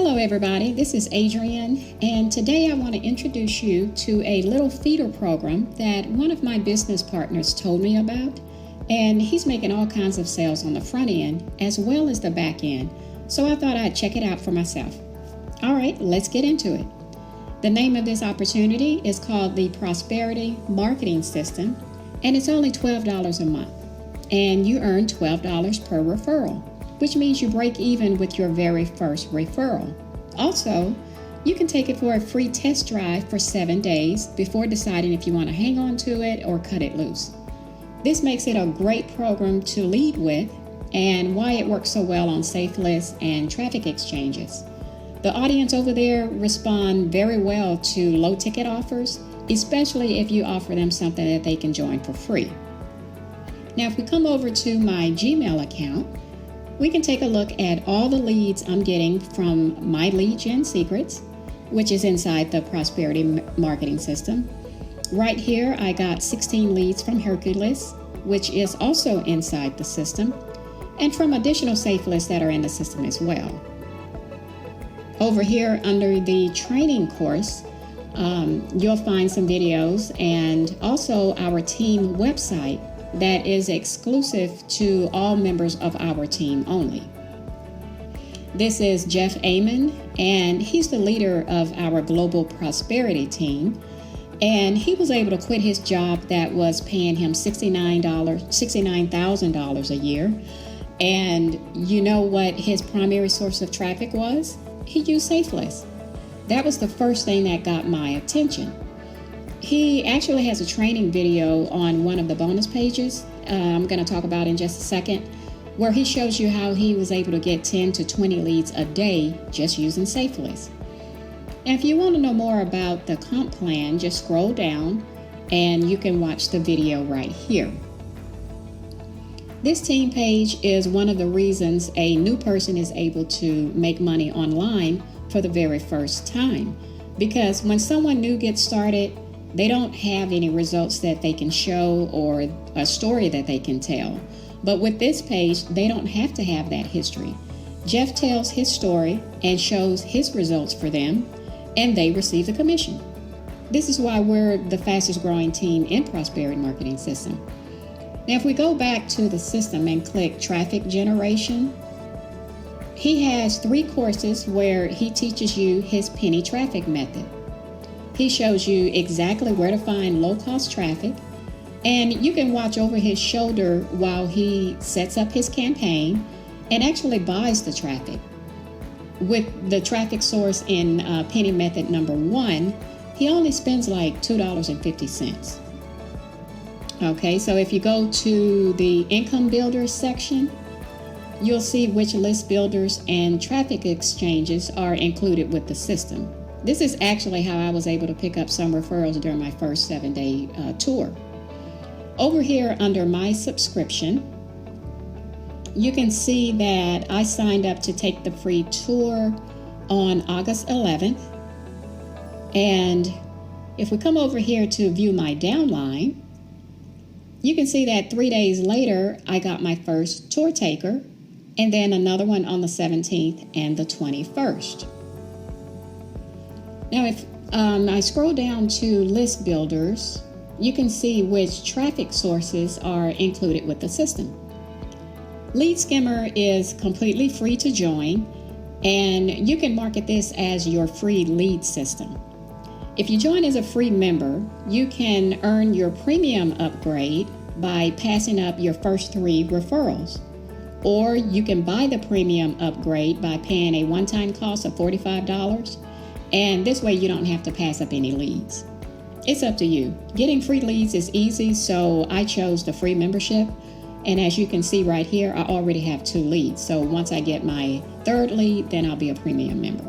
Hello everybody, this is Adrienne, and today I want to introduce you to a little feeder program that one of my business partners told me about, and he's making all kinds of sales on the front end as well as the back end, so I thought I'd check it out for myself. All right, let's get into it. The name of this opportunity is called the Prosperity Marketing System, and it's only $12 a month, and you earn $12 per referral, which means you break even with your very first referral. Also, you can take it for a free test drive for 7 days before deciding if you want to hang on to it or cut it loose. This makes it a great program to lead with and why it works so well on safe lists and traffic exchanges. The audience over there respond very well to low ticket offers, especially if you offer them something that they can join for free. Now, if we come over to my Gmail account, we can take a look at all the leads I'm getting from my lead gen secrets, which is inside the Prosperity Marketing System. Right here, I got 16 leads from Hercules, which is also inside the system, and from additional safe lists that are in the system as well. Over here under the training course, you'll find some videos and also our team website that is exclusive to all members of our team only. This is Jeff Eamon, and he's the leader of our global prosperity team. And he was able to quit his job that was paying him $69,000 a year. And you know what his primary source of traffic was? He used safe lists. That was the first thing that got my attention. He actually has a training video on one of the bonus pages I'm going to talk about in just a second, where he shows you how he was able to get 10 to 20 leads a day just using safe lists. And if you want to know more about the comp plan, just scroll down and you can watch the video right here. This team page is one of the reasons a new person is able to make money online for the very first time. Because when someone new gets started, they don't have any results that they can show or a story that they can tell. But with this page, they don't have to have that history. Jeff tells his story and shows his results for them, and they receive the commission. This is why we're the fastest growing team in Prosperity Marketing System. Now, if we go back to the system and click traffic generation, he has 3 courses where he teaches you his penny traffic method. He shows you exactly where to find low-cost traffic, and you can watch over his shoulder while he sets up his campaign and actually buys the traffic. With the traffic source in penny method number 1, he only spends like $2.50. Okay, so if you go to the income builders section, you'll see which list builders and traffic exchanges are included with the system. This is actually how I was able to pick up some referrals during my first 7-day tour. Over here under my subscription, you can see that I signed up to take the free tour on August 11th. And if we come over here to view my downline, you can see that 3 days later, I got my first tour taker, and then another one on the 17th and the 21st. Now, if I scroll down to list builders, you can see which traffic sources are included with the system. Lead Skimmer is completely free to join, and you can market this as your free lead system. If you join as a free member, you can earn your premium upgrade by passing up your first 3 referrals. Or you can buy the premium upgrade by paying a one-time cost of $45. And this way you don't have to pass up any leads. It's up to you. Getting free leads is easy, so I chose the free membership. And as you can see right here, I already have 2 leads. So once I get my 3rd lead, then I'll be a premium member.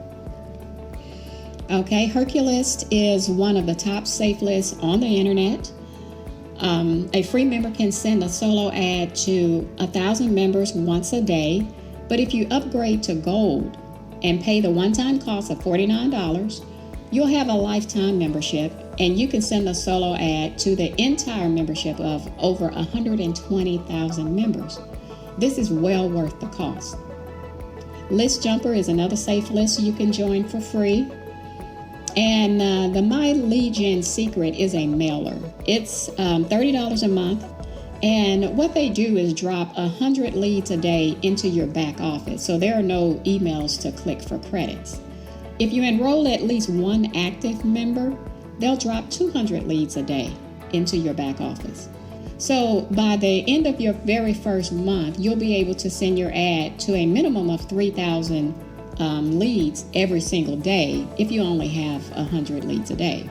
Okay, Hercules is one of the top safe lists on the internet. A free member can send a solo ad to 1,000 members once a day. But if you upgrade to gold and pay the one-time cost of $49, you'll have a lifetime membership, and you can send a solo ad to the entire membership of over 120,000 members. This is well worth the cost. List Jumper is another safe list you can join for free. And the My Lead Gen Secret is a mailer. It's $30 a month. And what they do is drop 100 leads a day into your back office. So there are no emails to click for credits. If you enroll at least one active member, they'll drop 200 leads a day into your back office. So by the end of your very first month, you'll be able to send your ad to a minimum of 3,000 leads every single day if you only have 100 leads a day.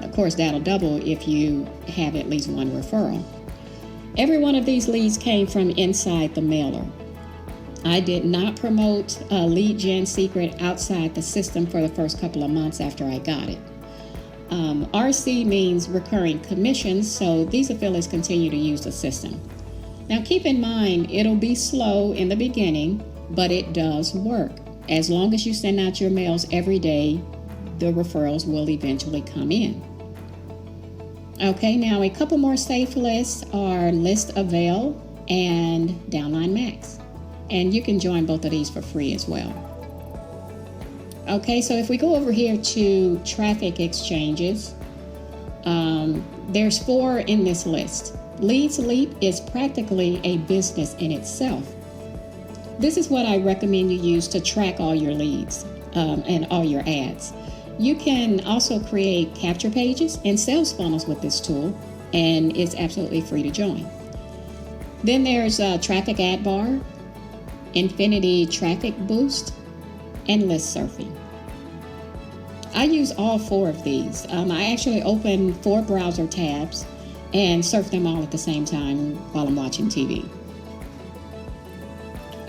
Of course, that'll double if you have at least one referral. Every one of these leads came from inside the mailer. I did not promote Lead Gen Secret outside the system for the first couple of months after I got it. RC means recurring commissions, so these affiliates continue to use the system. Now keep in mind, it'll be slow in the beginning, but it does work. As long as you send out your mails every day, the referrals will eventually come in. Okay, now a couple more safe lists are List Avail and Downline Max. And you can join both of these for free as well. Okay, so if we go over here to traffic exchanges, there's 4 in this list. Leads Leap is practically a business in itself. This is what I recommend you use to track all your leads and all your ads. You can also create capture pages and sales funnels with this tool, and it's absolutely free to join. Then there's Traffic Ad Bar, Infinity Traffic Boost, and List Surfing. I use all 4 of these. I actually open 4 browser tabs and surf them all at the same time while I'm watching TV.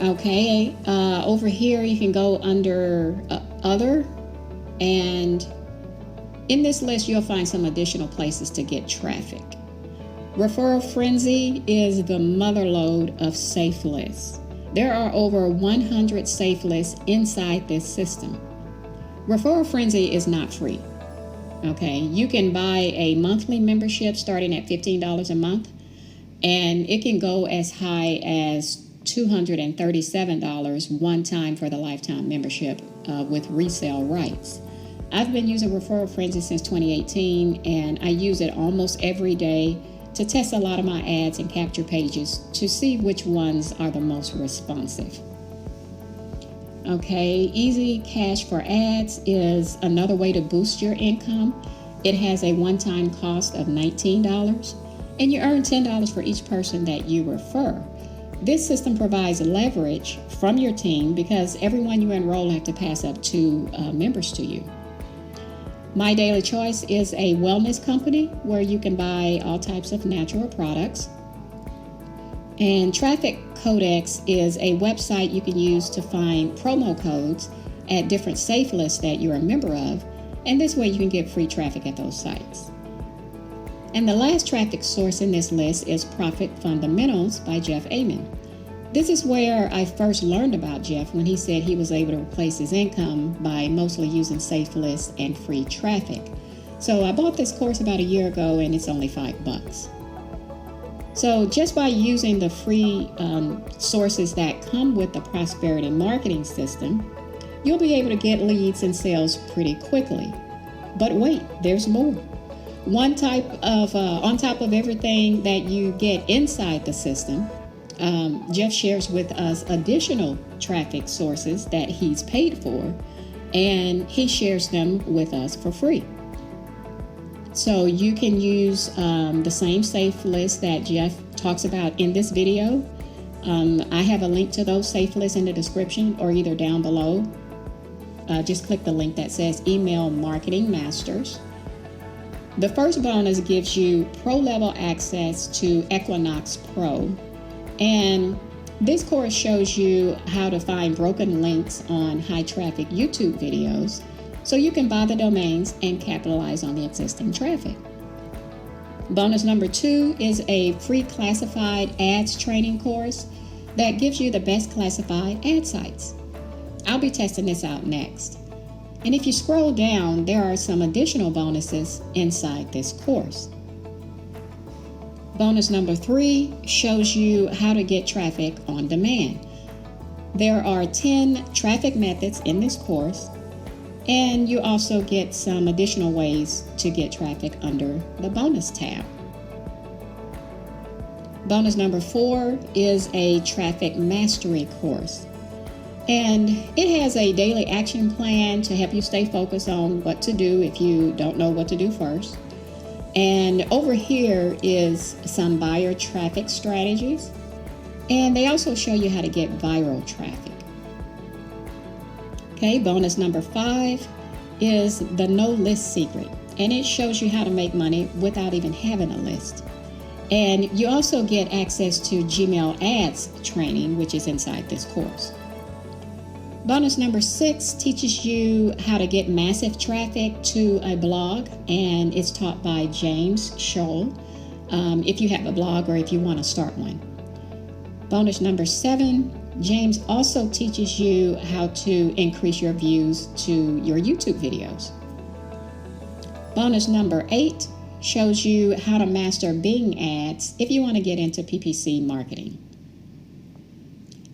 Okay, over here you can go under Other, and in this list you'll find some additional places to get traffic. Referral Frenzy is the motherlode of safe lists. There are over 100 safe lists inside this system. Referral Frenzy is not free. Okay, you can buy a monthly membership starting at $15 a month, and it can go as high as $237 one time for the lifetime membership with resale rights. I've been using Referral Frenzy since 2018, and I use it almost every day to test a lot of my ads and capture pages to see which ones are the most responsive. Okay, Easy Cash for Ads is another way to boost your income. It has a one-time cost of $19, and you earn $10 for each person that you refer. This system provides leverage from your team because everyone you enroll have to pass up 2 members to you. My Daily Choice is a wellness company where you can buy all types of natural products. And Traffic Codex is a website you can use to find promo codes at different safe lists that you're a member of, and this way you can get free traffic at those sites. And the last traffic source in this list is Profit Fundamentals by Jeff Eamon. This is where I first learned about Jeff when he said he was able to replace his income by mostly using safe lists and free traffic. So I bought this course about a year ago, and it's only $5. So just by using the free sources that come with the Prosperity Marketing System, you'll be able to get leads and sales pretty quickly. But wait, there's more. On top of everything that you get inside the system, Jeff shares with us additional traffic sources that he's paid for, and he shares them with us for free. So you can use the same safe list that Jeff talks about in this video. I have a link to those safe lists in the description or either down below. Just click the link that says Email Marketing Masters. The first bonus gives you pro-level access to Equinox Pro. And this course shows you how to find broken links on high-traffic YouTube videos so you can buy the domains and capitalize on the existing traffic. Bonus number 2 is a free classified ads training course that gives you the best classified ad sites. I'll be testing this out next. And if you scroll down, there are some additional bonuses inside this course. Bonus number 3 shows you how to get traffic on demand. There are 10 traffic methods in this course, and you also get some additional ways to get traffic under the bonus tab. Bonus number 4 is a traffic mastery course, and it has a daily action plan to help you stay focused on what to do if you don't know what to do first. And over here is some buyer traffic strategies, and they also show you how to get viral traffic. Okay, bonus number 5 is the no list secret, and it shows you how to make money without even having a list. And you also get access to Gmail ads training, which is inside this course. Bonus number 6 teaches you how to get massive traffic to a blog, and it's taught by James Scholl, if you have a blog or if you want to start one. Bonus number 7, James also teaches you how to increase your views to your YouTube videos. Bonus number 8 shows you how to master Bing ads if you want to get into PPC marketing.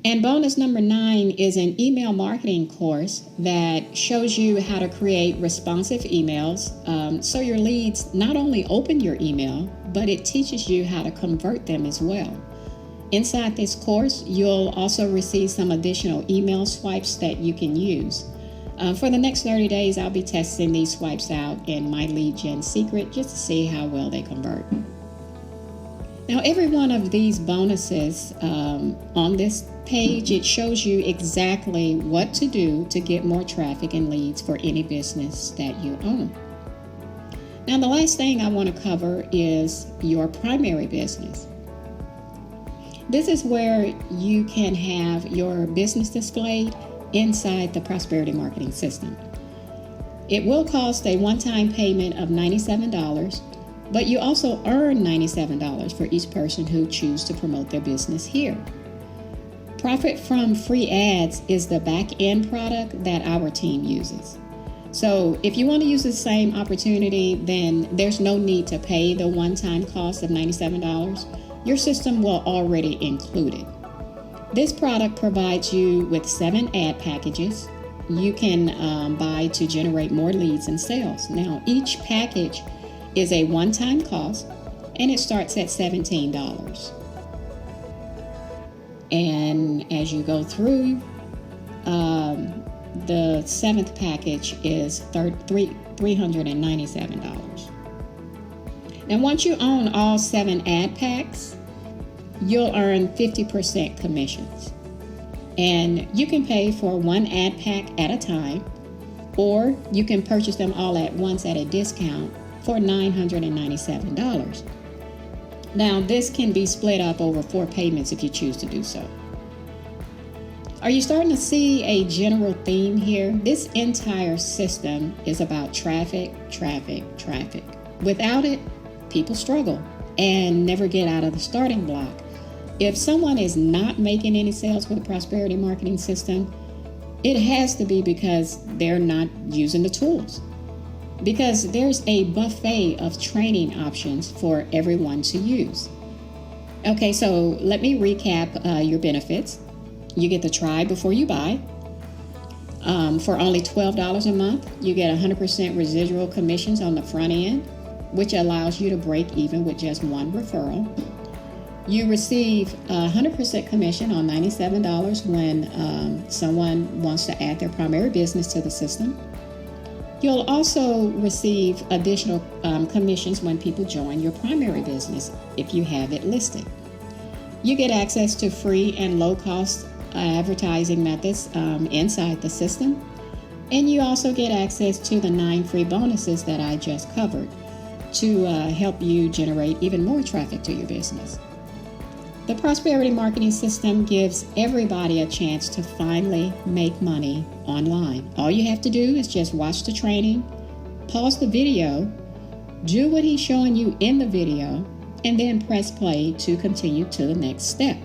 And bonus number 9 is an email marketing course that shows you how to create responsive emails so your leads not only open your email, but it teaches you how to convert them as well. Inside this course, you'll also receive some additional email swipes that you can use. For the next 30 days, I'll be testing these swipes out in my lead gen secret just to see how well they convert. Now, every one of these bonuses on this page, it shows you exactly what to do to get more traffic and leads for any business that you own. Now, the last thing I want to cover is your primary business. This is where you can have your business displayed inside the prosperity marketing system. It will cost a one-time payment of $97, but you also earn $97 for each person who chooses to promote their business here. Profit from free ads is the back-end product that our team uses. So if you want to use the same opportunity, then there's no need to pay the one-time cost of $97. Your system will already include it. This product provides you with 7 ad packages you can buy to generate more leads and sales. Now, each package is a one-time cost, and it starts at $17. And as you go through, the 7th package is $397. Now, once you own all 7 ad packs, you'll earn 50% commissions. And you can pay for one ad pack at a time, or you can purchase them all at once at a discount for $997. Now, this can be split up over 4 payments if you choose to do so. Are you starting to see a general theme here? This entire system is about traffic, traffic, traffic. Without it, people struggle and never get out of the starting block. If someone is not making any sales with the prosperity marketing system, it has to be because they're not using the tools. Because there's a buffet of training options for everyone to use. Okay, so let me recap your benefits. You get the try before you buy. For only $12 a month, you get 100% residual commissions on the front end, which allows you to break even with just one referral. You receive 100% commission on $97 when someone wants to add their primary business to the system. You'll also receive additional commissions when people join your primary business if you have it listed. You get access to free and low-cost advertising methods inside the system. And you also get access to the 9 free bonuses that I just covered to help you generate even more traffic to your business. The Prosperity Marketing System gives everybody a chance to finally make money online. All you have to do is just watch the training, pause the video, do what he's showing you in the video, and then press play to continue to the next step.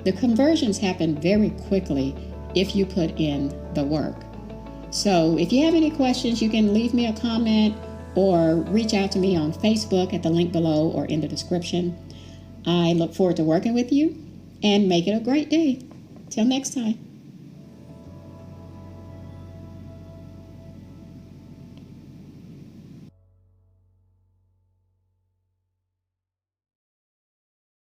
The conversions happen very quickly if you put in the work. So if you have any questions, you can leave me a comment or reach out to me on Facebook at the link below or in the description. I look forward to working with you, and make it a great day. Till next time.